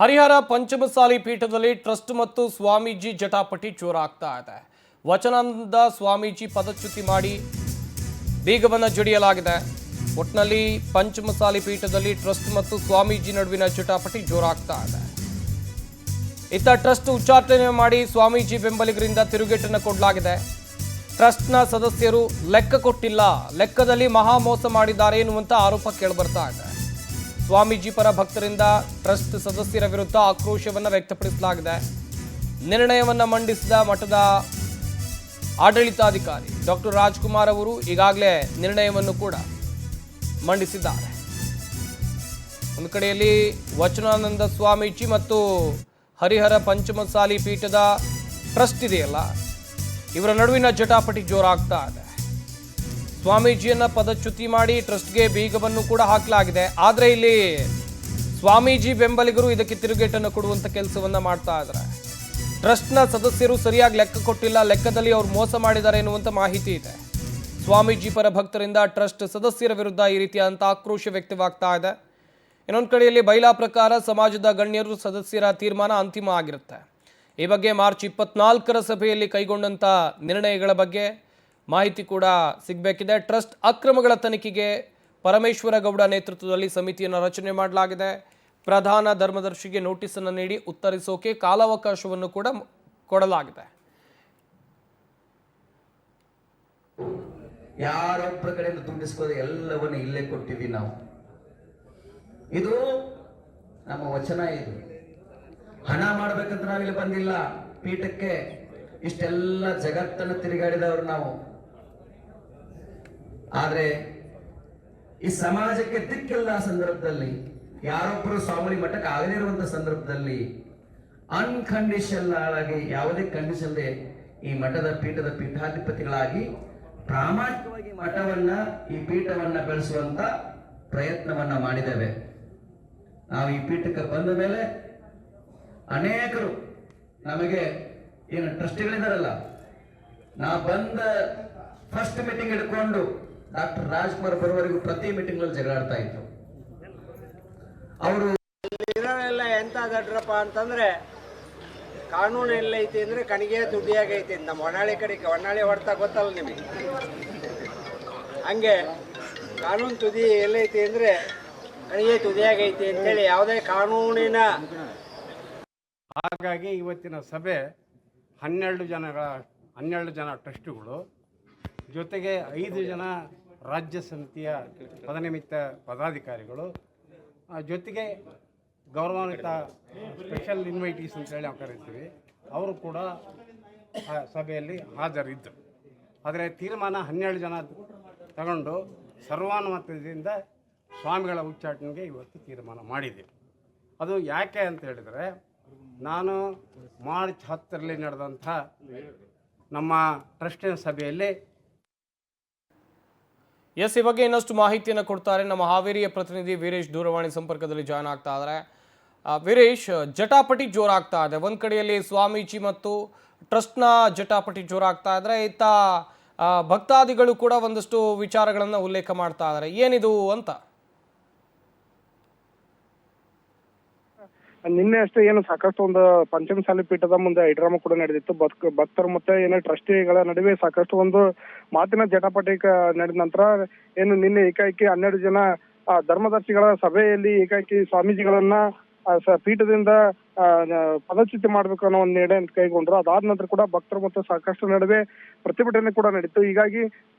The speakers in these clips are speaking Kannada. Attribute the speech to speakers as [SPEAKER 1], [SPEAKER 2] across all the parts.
[SPEAKER 1] ಹರಿಹರ ಪಂಚಮಸಾಲಿ ಪೀಠದಲ್ಲಿ ಟ್ರಸ್ಟ್ ಮತ್ತು ಸ್ವಾಮೀಜಿ ಜಟಾಪಟಿ ಜೋರಾಗ್ತಾ ಇದೆ. ವಚನಾನಂದ ಸ್ವಾಮೀಜಿ ಪದಚ್ಯುತಿ ಮಾಡಿ ಬೀಗವನ್ನು ಜಡಿಯಲಾಗಿದೆ. ಒಟ್ನಲ್ಲಿ ಪಂಚಮಸಾಲಿ ಪೀಠದಲ್ಲಿ ಟ್ರಸ್ಟ್ ಮತ್ತು ಸ್ವಾಮೀಜಿ ನಡುವಿನ ಜಟಾಪಟಿ ಜೋರಾಗ್ತಾ ಇದೆ. ಇತ್ತ ಟ್ರಸ್ಟ್ ಉಚ್ಚಾಟನೆ ಮಾಡಿ ಸ್ವಾಮೀಜಿ ಬೆಂಬಲಿಗರಿಂದ ತಿರುಗೇಟನ್ನು ಕೊಡಲಾಗಿದೆ. ಟ್ರಸ್ಟ್ನ ಸದಸ್ಯರು ಲೆಕ್ಕ ಕೊಟ್ಟಿಲ್ಲ, ಲೆಕ್ಕದಲ್ಲಿ ಮಹಾ ಮೋಸ ಮಾಡಿದ್ದಾರೆ ಎನ್ನುವಂತ ಆರೋಪ ಕೇಳಿಬರ್ತಾ ಇದೆ. ಸ್ವಾಮೀಜಿ ಪರ ಭಕ್ತರಿಂದ ಟ್ರಸ್ಟ್ ಸದಸ್ಯರ ವಿರುದ್ಧ ಆಕ್ರೋಶವನ್ನು ವ್ಯಕ್ತಪಡಿಸಲಾಗಿದೆ. ನಿರ್ಣಯವನ್ನು ಮಂಡಿಸಿದ ಮಠದ ಆಡಳಿತಾಧಿಕಾರಿ ಡಾಕ್ಟರ್ ರಾಜ್ಕುಮಾರ್ ಅವರು ಈಗಾಗಲೇ ನಿರ್ಣಯವನ್ನು ಕೂಡ ಮಂಡಿಸಿದ್ದಾರೆ. ಒಂದು ಕಡೆಯಲ್ಲಿ ವಚನಾನಂದ ಸ್ವಾಮೀಜಿ ಮತ್ತು ಹರಿಹರ ಪಂಚಮಸಾಲಿ ಪೀಠದ ಟ್ರಸ್ಟ್ ಇದೆಯಲ್ಲ, ಇವರ ನಡುವಿನ ಜಟಾಪಟಿ ಜೋರಾಗ್ತಾ ಇದೆ. ಸ್ವಾಮೀಜಿಯನ್ನ ಪದಚ್ಯುತಿ ಮಾಡಿ ಟ್ರಸ್ಟ್ಗೆ ಬೀಗವನ್ನು ಕೂಡ ಹಾಕಲಾಗಿದೆ. ಆದರೆ ಇಲ್ಲಿ ಸ್ವಾಮೀಜಿ ಬೆಂಬಲಿಗರು ಇದಕ್ಕೆ ತಿರುಗೇಟನ್ನು ಕೊಡುವಂತ ಕೆಲಸವನ್ನ ಮಾಡ್ತಾ ಇದ್ದಾರೆ. ಟ್ರಸ್ಟ್ನ ಸದಸ್ಯರು ಸರಿಯಾಗಿ ಲೆಕ್ಕ ಕೊಟ್ಟಿಲ್ಲ, ಲೆಕ್ಕದಲ್ಲಿ ಅವರು ಮೋಸ ಮಾಡಿದ್ದಾರೆ ಎನ್ನುವಂತ ಮಾಹಿತಿ ಇದೆ. ಸ್ವಾಮೀಜಿ ಪರ ಭಕ್ತರಿಂದ ಟ್ರಸ್ಟ್ ಸದಸ್ಯರ ವಿರುದ್ಧ ಈ ರೀತಿಯಾದಂಥ ಆಕ್ರೋಶ ವ್ಯಕ್ತವಾಗ್ತಾ ಇದೆ. ಇನ್ನೊಂದು ಕಡೆಯಲ್ಲಿ ಬೈಲಾ ಪ್ರಕಾರ ಸಮಾಜದ ಗಣ್ಯರು ಸದಸ್ಯರ ತೀರ್ಮಾನ ಅಂತಿಮ ಆಗಿರುತ್ತೆ. ಈ ಬಗ್ಗೆ ಮಾರ್ಚ್ 24ರ ಸಭೆಯಲ್ಲಿ ಕೈಗೊಂಡಂಥ ನಿರ್ಣಯಗಳ ಬಗ್ಗೆ ಮಾಹಿತಿ ಕೂಡ ಸಿಗಬೇಕಿದೆ. ಟ್ರಸ್ಟ್ ಅಕ್ರಮಗಳ ತನಿಖೆಗೆ ಪರಮೇಶ್ವರ ಗೌಡ ನೇತೃತ್ವದಲ್ಲಿ ಸಮಿತಿಯನ್ನು ರಚನೆ ಮಾಡಲಾಗಿದೆ. ಪ್ರಧಾನ ಧರ್ಮದರ್ಶಿಗೆ ನೋಟಿಸನ್ನು ನೀಡಿ ಉತ್ತರಿಸೋಕೆ ಕಾಲಾವಕಾಶವನ್ನು ಕೂಡ ಕೊಡಲಾಗಿದೆ.
[SPEAKER 2] ಯಾರೊಬ್ಬರ ಕಡೆಯಿಂದ ದುಡ್ಡಿಸ್ಕೋದು ಎಲ್ಲವನ್ನು ಇಲ್ಲೇ ಕೊಟ್ಟಿದ್ದೀವಿ ನಾವು. ಇದು ನಮ್ಮ ವಚನ. ಇದು ಹಣ ಮಾಡ್ಬೇಕಂತ ನಾವಿಲ್ಲಿ ಬಂದಿಲ್ಲ. ಪೀಠಕ್ಕೆ ಇಷ್ಟೆಲ್ಲ ಜಗತ್ತನ್ನು ತಿರುಗಾಡಿದವರು ನಾವು. ಆದ್ರೆ ಈ ಸಮಾಜಕ್ಕೆ ದಿಕ್ಕಿಲ್ಲ ಸಂದರ್ಭದಲ್ಲಿ, ಯಾರೊಬ್ಬರು ಸ್ವಾಮಿ ಮಠಕ್ಕೆ ಆಗದೇ ಇರುವಂತ ಸಂದರ್ಭದಲ್ಲಿ ಅನ್ಕಂಡೀಷನಲ್ ಆಗಿ ಯಾವುದೇ ಕಂಡೀಷನ್ ಈ ಮಠದ ಪೀಠದ ಪೀಠಾಧಿಪತಿಗಳಾಗಿ ಪ್ರಾಮಾಣಿಕವಾಗಿ ಮಠವನ್ನ ಈ ಪೀಠವನ್ನ ಬೆಳೆಸುವಂತ ಪ್ರಯತ್ನವನ್ನ ಮಾಡಿದ್ದೇವೆ. ನಾವು ಈ ಪೀಠಕ್ಕೆ ಬಂದ ಮೇಲೆ ಅನೇಕರು ನಮಗೆ ಏನು ಟ್ರಸ್ಟಿಗಳಿದಾರಲ್ಲ, ನಾ ಬಂದ ಫಸ್ಟ್ ಮೀಟಿಂಗ್ ಹಿಡ್ಕೊಂಡು ಡಾಕ್ಟರ್ ರಾಜ್ಕುಮಾರ್ ಬರುವವರೆಗೂ ಪ್ರತಿ ಮೀಟಿಂಗ್ ನಲ್ಲಿ ಜಗಳಾಡ್ತಾ ಇದ್ರು. ಅವರು
[SPEAKER 3] ಇರೋರೆಲ್ಲ ಎಂತ ದಡ್ರಪ್ಪ ಅಂತಂದ್ರೆ, ಕಾನೂನು ಎಲ್ಲೈತಿ ಅಂದ್ರೆ ಕಣಿಗೆ ದುಡ್ಡಿಯಾಗೈತಿ. ನಮ್ಮ ಹೊನ್ನಾಳಿ ಕಡೆಗೆ ಹೊನ್ನಾಳಿ ಹೊಡ್ತಾ ಗೊತ್ತಲ್ಲ ನಿಮಗೆ, ಹಂಗೆ ಕಾನೂನು ತುದಿ ಎಲ್ಲೈತಿ ಅಂದ್ರೆ ಕಣಿಗೆ ತುದಿಯಾಗೈತಿ ಅಂತೇಳಿ ಯಾವುದೇ ಕಾನೂನಿನ.
[SPEAKER 4] ಹಾಗಾಗಿ ಇವತ್ತಿನ ಸಭೆ 12 ಜನ ಟ್ರಸ್ಟಿಗಳು ಜೊತೆಗೆ 5 ಜನ ರಾಜ್ಯ ಸಮಿತಿಯ ಪದನಿಮಿತ್ತ ಪದಾಧಿಕಾರಿಗಳು ಜೊತೆಗೆ ಗೌರವಾನ್ವಿತ ಸ್ಪೆಷಲ್ ಇನ್ವೈಟೀಸ್ ಅಂತೇಳಿ ನಾವು ಕರಿತೀವಿ, ಅವರು ಕೂಡ ಸಭೆಯಲ್ಲಿ ಹಾಜರಿದ್ದರು. ಆದರೆ ತೀರ್ಮಾನ 12 ಜನ ತಗೊಂಡು ಸರ್ವಾನುಮತದಿಂದ ಸ್ವಾಮಿಗಳ ಉಚ್ಚಾಟನೆಗೆ ಇವತ್ತು ತೀರ್ಮಾನ ಮಾಡಿದ್ದೀವಿ. ಅದು ಯಾಕೆ ಅಂತ ಹೇಳಿದರೆ, ನಾನು ಮಾರ್ಚ್ 10ರಲ್ಲಿ ನಡೆದಂಥ ನಮ್ಮ ಟ್ರಸ್ಟಿನ ಸಭೆಯಲ್ಲಿ
[SPEAKER 1] ಈ ಬಗ್ಗೆ ಇನ್ನಷ್ಟು ಮಾಹಿತಿಯನ್ನು ಕೊಡ್ತಾರೆ ನಮ್ಮ ಹಾವೇರಿಯ ಪ್ರತಿನಿಧಿ ವೀರೇಶ್ ದೂರವಾಣಿ ಸಂಪರ್ಕದಲ್ಲಿ ಜಾಯ್ನ್ ಆಗ್ತಾ ಇದ್ದಾರೆ. ವೀರೇಶ್, ಜಟಾಪಟಿ ಜೋರಾಗ್ತಾ ಇದೆ. ಒಂದು ಕಡೆಯಲ್ಲಿ ಸ್ವಾಮೀಜಿ ಮತ್ತು ಟ್ರಸ್ಟ್ನ ಜಟಾಪಟಿ ಜೋರಾಗ್ತಾ ಇದ್ರೆ, ಇತ್ತ ಭಕ್ತಾದಿಗಳು ಕೂಡ ಒಂದಷ್ಟು ವಿಚಾರಗಳನ್ನು ಉಲ್ಲೇಖ ಮಾಡ್ತಾ ಇದ್ದಾರೆ. ಏನಿದು ಅಂತ?
[SPEAKER 5] ನಿನ್ನೆ ಅಷ್ಟೇ ಏನು ಸಾಕಷ್ಟು ಒಂದು ಪಂಚಮಸಾಲಿ ಪೀಠದ ಮುಂದೆ ಐಡ್ರಾಮ ಕೂಡ ನಡೆದಿತ್ತು. ಭಕ್ತರು ಮತ್ತೆ ಏನು ಟ್ರಸ್ಟಿಗಳ ನಡುವೆ ಸಾಕಷ್ಟು ಒಂದು ಮಾತಿನ ಜಟಾಪಟಿ ನಡೆದ ನಂತರ ಏನು ನಿನ್ನೆ ಏಕಾಏಕಿ 12 ಜನ ಧರ್ಮದರ್ಶಿಗಳ ಸಭೆಯಲ್ಲಿ ಏಕಾಏಕಿ ಸ್ವಾಮೀಜಿಗಳನ್ನ ಪೀಠದಿಂದ ಪದಚ್ಯುತಿ ಮಾಡ್ಬೇಕು ಅನ್ನೋ ಒಂದು ನಿರ್ಣಯ ಕೈಗೊಂಡ್ರು. ಅದಾದ ನಂತರ ಕೂಡ ಭಕ್ತರು ಮತ್ತು ಸಾಕಷ್ಟು ನಡುವೆ ಪ್ರತಿಭಟನೆ ಕೂಡ ನಡೀತು. ಹೀಗಾಗಿ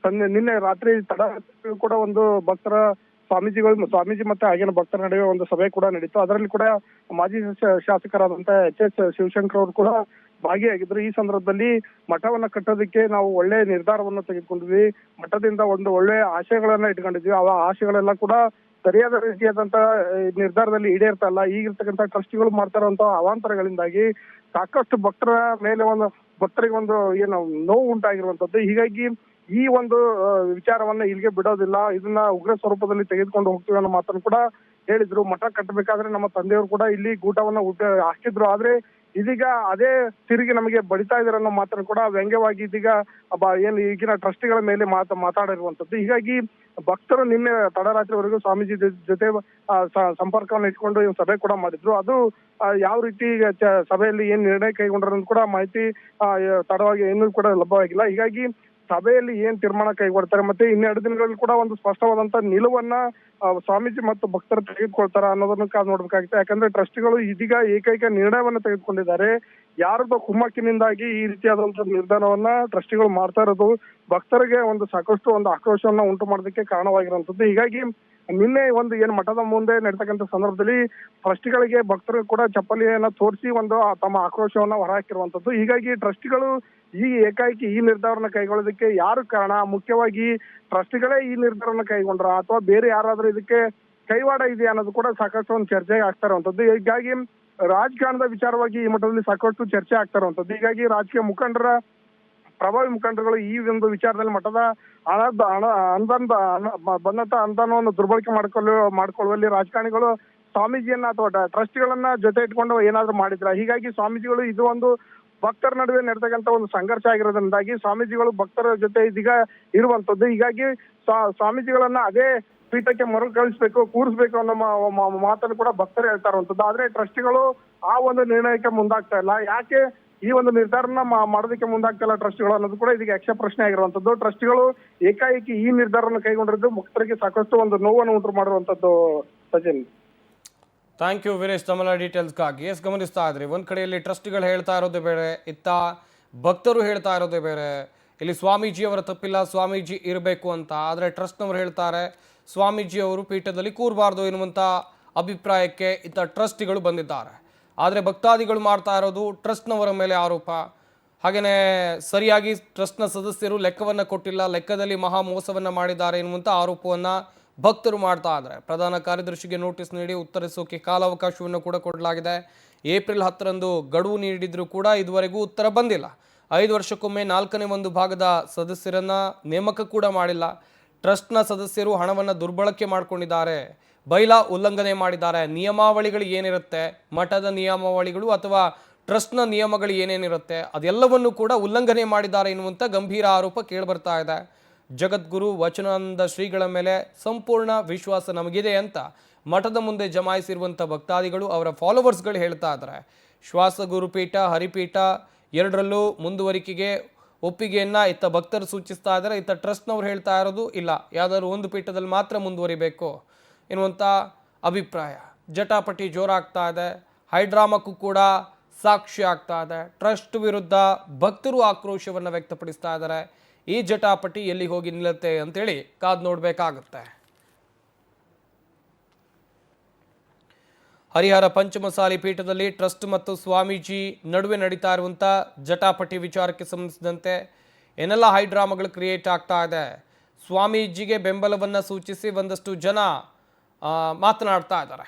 [SPEAKER 5] ನಿನ್ನೆ ರಾತ್ರಿ ತಡ ಕೂಡ ಒಂದು ಭಕ್ತರ ಸ್ವಾಮೀಜಿ ಮತ್ತೆ ಆಗಿನ ಭಕ್ತರ ನಡುವೆ ಒಂದು ಸಭೆ ಕೂಡ ನಡೀತು. ಅದರಲ್ಲಿ ಕೂಡ ಮಾಜಿ ಶಾಸಕರಾದಂತ HS ಶಿವಶಂಕರ್ ಅವರು ಕೂಡ ಭಾಗಿಯಾಗಿದ್ರು. ಈ ಸಂದರ್ಭದಲ್ಲಿ ಮಠವನ್ನ ಕಟ್ಟೋದಕ್ಕೆ ನಾವು ಒಳ್ಳೆ ನಿರ್ಧಾರವನ್ನು ತೆಗೆದುಕೊಂಡಿದ್ವಿ, ಮಠದಿಂದ ಒಂದು ಒಳ್ಳೆ ಆಶಯಗಳನ್ನ ಇಟ್ಕೊಂಡಿದ್ವಿ. ಆ ಆಶಯಗಳೆಲ್ಲ ಕೂಡ ಸರಿಯಾದ ರೀತಿಯಾದಂತ ನಿರ್ಧಾರದಲ್ಲಿ ಈಡೇರ್ತಾ ಇಲ್ಲ. ಈಗಿರ್ತಕ್ಕಂಥ ಟ್ರಸ್ಟಿಗಳು ಮಾಡ್ತಾ ಇರುವಂತಹ ಅವಾಂತರಗಳಿಂದಾಗಿ ಸಾಕಷ್ಟು ಭಕ್ತರ ಮೇಲೆ ಭಕ್ತರಿಗೆ ಒಂದು ಏನು ನೋವು ಉಂಟಾಗಿರುವಂತದ್ದು. ಹೀಗಾಗಿ ಈ ಒಂದು ವಿಚಾರವನ್ನ ಇಲ್ಲಿಗೆ ಬಿಡೋದಿಲ್ಲ, ಇದನ್ನ ಉಗ್ರ ಸ್ವರೂಪದಲ್ಲಿ ತೆಗೆದುಕೊಂಡು ಹೋಗ್ತೀವಿ ಅನ್ನೋ ಮಾತನ್ನು ಕೂಡ ಹೇಳಿದ್ರು. ಮಠ ಕಟ್ಟಬೇಕಾದ್ರೆ ನಮ್ಮ ತಂದೆಯವರು ಕೂಡ ಇಲ್ಲಿ ಗೂಟವನ್ನ ಹಾಕಿದ್ರು. ಆದ್ರೆ ಇದೀಗ ಅದೇ ತಿರುಗಿ ನಮಗೆ ಬಡಿತಾ ಇದಾರೆ ಅನ್ನೋ ಮಾತನ್ನು ಕೂಡ ವ್ಯಂಗ್ಯವಾಗಿ ಇದೀಗ ಏನು ಈಗಿನ ಟ್ರಸ್ಟಿಗಳ ಮೇಲೆ ಮಾತಾಡಿರುವಂತದ್ದು. ಹೀಗಾಗಿ ಭಕ್ತರು ನಿನ್ನೆ ತಡರಾತ್ರಿವರೆಗೂ ಸ್ವಾಮೀಜಿ ಜೊತೆ ಸಂಪರ್ಕವನ್ನು ಇಟ್ಕೊಂಡು ಸಭೆ ಕೂಡ ಮಾಡಿದ್ರು. ಅದು ಯಾವ ರೀತಿ ಸಭೆಯಲ್ಲಿ ಏನ್ ನಿರ್ಣಯ ಕೈಗೊಂಡ್ರ ಕೂಡ ಮಾಹಿತಿ ತಡವಾಗಿ ಏನೂ ಕೂಡ ಲಭ್ಯವಾಗಿಲ್ಲ. ಹೀಗಾಗಿ ಸಭೆಯಲ್ಲಿ ಏನ್ ತೀರ್ಮಾನ ಕೈಗೊಳ್ತಾರೆ ಮತ್ತೆ 12 ದಿನಗಳಲ್ಲಿ ಕೂಡ ಒಂದು ಸ್ಪಷ್ಟವಾದಂತ ನಿಲುವನ್ನ ಸ್ವಾಮೀಜಿ ಮತ್ತು ಭಕ್ತರು ತೆಗೆದುಕೊಳ್ತಾರ ಅನ್ನೋದನ್ನ ಕಾದು ನೋಡ್ಬೇಕಾಗುತ್ತೆ. ಯಾಕಂದ್ರೆ ಟ್ರಸ್ಟಿಗಳು ಇದೀಗ ಏಕೈಕ ನಿರ್ಣಯವನ್ನ ತೆಗೆದುಕೊಂಡಿದ್ದಾರೆ. ಯಾರದೋ ಕುಮ್ಮಕ್ಕಿನಿಂದಾಗಿ ಈ ರೀತಿಯಾದಂತ ನಿರ್ಧಾರವನ್ನ ಟ್ರಸ್ಟಿಗಳು ಮಾಡ್ತಾ ಇರೋದು ಭಕ್ತರಿಗೆ ಒಂದು ಸಾಕಷ್ಟು ಒಂದು ಆಕ್ರೋಶವನ್ನ ಉಂಟು ಮಾಡೋದಕ್ಕೆ ಕಾರಣವಾಗಿರುವಂತದ್ದು. ಹೀಗಾಗಿ ನಿನ್ನೆ ಒಂದು ಏನ್ ಮಠದ ಮುಂದೆ ನಡೀತಕ್ಕಂಥ ಸಂದರ್ಭದಲ್ಲಿ ಟ್ರಸ್ಟಿಗಳಿಗೆ ಭಕ್ತರು ಕೂಡ ಚಪ್ಪಲಿಯನ್ನ ತೋರಿಸಿ ಒಂದು ತಮ್ಮ ಆಕ್ರೋಶವನ್ನ ಹೊರಹಾಕಿರುವಂತದ್ದು. ಹೀಗಾಗಿ ಟ್ರಸ್ಟಿಗಳು ಈ ಏಕಾಏಕಿ ಈ ನಿರ್ಧಾರನ ಕೈಗೊಳ್ಳೋದಕ್ಕೆ ಯಾರು ಕಾರಣ, ಮುಖ್ಯವಾಗಿ ಟ್ರಸ್ಟಿಗಳೇ ಈ ನಿರ್ಧಾರನ ಕೈಗೊಂಡ್ರ ಅಥವಾ ಬೇರೆ ಯಾರಾದ್ರೂ ಇದಕ್ಕೆ ಕೈವಾಡ ಇದೆ ಅನ್ನೋದು ಕೂಡ ಸಾಕಷ್ಟು ಒಂದು ಚರ್ಚೆ ಆಗ್ತಾ ಇರುವಂತದ್ದು. ಹೀಗಾಗಿ ರಾಜಕಾರಣದ ವಿಚಾರವಾಗಿ ಈ ಮಟ್ಟದಲ್ಲಿ ಸಾಕಷ್ಟು ಚರ್ಚೆ ಆಗ್ತಾ ಇರುವಂತದ್ದು. ಹೀಗಾಗಿ ರಾಜಕೀಯ ಮುಖಂಡರ ಪ್ರಭಾವಿ ಮುಖಂಡರುಗಳು ಈ ಒಂದು ವಿಚಾರದಲ್ಲಿ ಮಠದ ಬಂದಂತ ಅನುದಾನವನ್ನು ದುರ್ಬಳಕೆ ಮಾಡ್ಕೊಳ್ಳುವಲ್ಲಿ ರಾಜಕಾರಣಿಗಳು ಸ್ವಾಮೀಜಿಯನ್ನ ಅಥವಾ ಟ್ರಸ್ಟಿಗಳನ್ನ ಜೊತೆ ಇಟ್ಕೊಂಡು ಏನಾದ್ರು ಮಾಡಿದ್ರ. ಹೀಗಾಗಿ ಸ್ವಾಮೀಜಿಗಳು ಇದು ಒಂದು ಭಕ್ತರ ನಡುವೆ ನಡೆತಕ್ಕಂತ ಒಂದು ಸಂಘರ್ಷ ಆಗಿರೋದ್ರಿಂದಾಗಿ ಸ್ವಾಮೀಜಿಗಳು ಭಕ್ತರ ಜೊತೆ ಇದೀಗ ಇರುವಂತದ್ದು. ಹೀಗಾಗಿ ಸ್ವಾಮೀಜಿಗಳನ್ನ ಅದೇ ಪೀಠಕ್ಕೆ ಮರುಕಳಿಸ್ಬೇಕು, ಕೂರಿಸ್ಬೇಕು ಅನ್ನೋ ಮಾತನ್ನು ಕೂಡ ಭಕ್ತರು ಹೇಳ್ತಾ ಇರುವಂತದ್ದು. ಆದ್ರೆ ಟ್ರಸ್ಟಿಗಳು ಆ ಒಂದು ನಿರ್ಣಯಕ್ಕೆ ಮುಂದಾಗ್ತಾ ಇಲ್ಲ. ಯಾಕೆ ಈ ಒಂದು ನಿರ್ಧಾರನ ಮಾಡೋದಕ್ಕೆ ಮುಂದಾಗ್ತಾ ಇಲ್ಲ ಟ್ರಸ್ಟಿಗಳು ಅನ್ನೋದು ಕೂಡ ಇದೀಗ ಯಕ್ಷ ಪ್ರಶ್ನೆ ಆಗಿರುವಂತದ್ದು. ಟ್ರಸ್ಟಿಗಳು ಏಕಾಏಕಿ ಈ ನಿರ್ಧಾರವನ್ನು ಕೈಗೊಂಡಿದ್ದು ಭಕ್ತರಿಗೆ ಸಾಕಷ್ಟು ಒಂದು ನೋವನ್ನು ಉಂಟು ಮಾಡಿರುವಂತದ್ದು. Sachin,
[SPEAKER 1] thank you Veeresh. ತಮ್ಮ ಡೀಟೇಲ್ಸ್ಗಾಗಿ ಗಮನಿಸ್ತಾ ಇದ್ರಿ. ಒಂದು ಕಡೆಯಲ್ಲಿ ಟ್ರಸ್ಟಿಗಳು ಹೇಳ್ತಾ ಇರೋದೇ ಬೇರೆ, ಇತ್ತ ಭಕ್ತರು ಹೇಳ್ತಾ ಇರೋದೇ ಬೇರೆ. ಇಲ್ಲಿ ಸ್ವಾಮೀಜಿಯವರ ತಪ್ಪಿಲ್ಲ, ಸ್ವಾಮೀಜಿ ಇರಬೇಕು ಅಂತ. ಆದರೆ ಟ್ರಸ್ಟ್ನವರು ಹೇಳ್ತಾರೆ ಸ್ವಾಮೀಜಿಯವರು ಪೀಠದಲ್ಲಿ ಕೂರಬಾರ್ದು ಎನ್ನುವಂಥ ಅಭಿಪ್ರಾಯಕ್ಕೆ ಇತ್ತ ಟ್ರಸ್ಟಿಗಳು ಬಂದಿದ್ದಾರೆ. ಆದರೆ ಭಕ್ತಾದಿಗಳು ಮಾಡ್ತಾ ಇರೋದು ಟ್ರಸ್ಟ್ನವರ ಮೇಲೆ ಆರೋಪ. ಹಾಗೆಯೇ ಸರಿಯಾಗಿ ಟ್ರಸ್ಟ್ನ ಸದಸ್ಯರು ಲೆಕ್ಕವನ್ನು ಕೊಟ್ಟಿಲ್ಲ, ಲೆಕ್ಕದಲ್ಲಿ ಮಹಾ ಮೋಸವನ್ನು ಮಾಡಿದ್ದಾರೆ ಎನ್ನುವಂಥ ಆರೋಪವನ್ನು ಭಕ್ತರು ಮಾಡ್ತಾ ಇದ್ದಾರೆ. ಪ್ರಧಾನ ಕಾರ್ಯದರ್ಶಿಗೆ ನೋಟಿಸ್ ನೀಡಿ ಉತ್ತರಿಸೋಕೆ ಕಾಲಾವಕಾಶವನ್ನು ಕೂಡ ಕೊಡಲಾಗಿದೆ. ಏಪ್ರಿಲ್ 10ರಂದು ಗಡುವು ನೀಡಿದರೂ ಕೂಡ ಇದುವರೆಗೂ ಉತ್ತರ ಬಂದಿಲ್ಲ. 5 ವರ್ಷಕ್ಕೊಮ್ಮೆ 4ನೇ 1 ಭಾಗದ ಸದಸ್ಯರನ್ನ ನೇಮಕ ಕೂಡ ಮಾಡಿಲ್ಲ. ಟ್ರಸ್ಟ್ನ ಸದಸ್ಯರು ಹಣವನ್ನು ದುರ್ಬಳಕೆ ಮಾಡಿಕೊಂಡಿದ್ದಾರೆ, ಬೈಲಾ ಉಲ್ಲಂಘನೆ ಮಾಡಿದ್ದಾರೆ. ನಿಯಮಾವಳಿಗಳು ಏನಿರುತ್ತೆ, ಮಠದ ನಿಯಮಾವಳಿಗಳು ಅಥವಾ ಟ್ರಸ್ಟ್ನ ನಿಯಮಗಳು ಏನೇನಿರುತ್ತೆ ಅದೆಲ್ಲವನ್ನು ಕೂಡ ಉಲ್ಲಂಘನೆ ಮಾಡಿದ್ದಾರೆ ಎನ್ನುವಂಥ ಗಂಭೀರ ಆರೋಪ ಕೇಳಿಬರ್ತಾ ಇದೆ. ಜಗದ್ಗುರು ವಚನಾನಂದ ಶ್ರೀಗಳ ಮೇಲೆ ಸಂಪೂರ್ಣ ವಿಶ್ವಾಸ ನಮಗಿದೆ ಅಂತ ಮಠದ ಮುಂದೆ ಜಮಾಯಿಸಿರುವಂಥ ಭಕ್ತಾದಿಗಳು, ಅವರ ಫಾಲೋವರ್ಸ್ಗಳು ಹೇಳ್ತಾ ಇದ್ದಾರೆ. ಶ್ವಾಸಗುರುಪೀಠ, ಹರಿಪೀಠ ಎರಡರಲ್ಲೂ ಮುಂದುವರಿಕೆಗೆ ಒಪ್ಪಿಗೆಯನ್ನು ಇತ್ತ ಭಕ್ತರು ಸೂಚಿಸ್ತಾ ಇದ್ದಾರೆ. ಇತ್ತ ಟ್ರಸ್ಟ್ನವ್ರು ಹೇಳ್ತಾ ಇರೋದು ಇಲ್ಲ, ಯಾವುದಾದ್ರು ಒಂದು ಪೀಠದಲ್ಲಿ ಮಾತ್ರ ಮುಂದುವರಿಬೇಕು ಎನ್ನುವಂಥ ಅಭಿಪ್ರಾಯ. ಜಟಾಪಟಿ ಜೋರಾಗ್ತಾ ಇದೆ, ಹೈಡ್ರಾಮಕ್ಕೂ ಕೂಡ ಸಾಕ್ಷಿ ಆಗ್ತಾ ಇದೆ. ಟ್ರಸ್ಟ್ ವಿರುದ್ಧ ಭಕ್ತರು ಆಕ್ರೋಶವನ್ನು ವ್ಯಕ್ತಪಡಿಸ್ತಾ ಇದ್ದಾರೆ. ಈ ಜಟಾಪಟಿ ಎಲ್ಲಿ ಹೋಗಿ ನಿಲ್ಲುತ್ತೆ ಅಂತೇಳಿ ಕಾದು ನೋಡಬೇಕಾಗುತ್ತೆ. ಹರಿಹರ ಪಂಚಮಸಾಲಿ ಪೀಠದಲ್ಲಿ ಟ್ರಸ್ಟ್ ಮತ್ತು ಸ್ವಾಮೀಜಿ ನಡುವೆ ನಡೀತಾ ಇರುವಂಥ ಜಟಾಪಟಿ ವಿಚಾರಕ್ಕೆ ಸಂಬಂಧಿಸಿದಂತೆ ಏನೆಲ್ಲ ಹೈಡ್ರಾಮಾಗಳು ಕ್ರಿಯೇಟ್ ಆಗ್ತಾ ಇದೆ. ಸ್ವಾಮೀಜಿಗೆ ಬೆಂಬಲವನ್ನು ಸೂಚಿಸಿ ಒಂದಷ್ಟು ಜನ ಮಾತನಾಡ್ತಾ ಇದ್ದಾರೆ.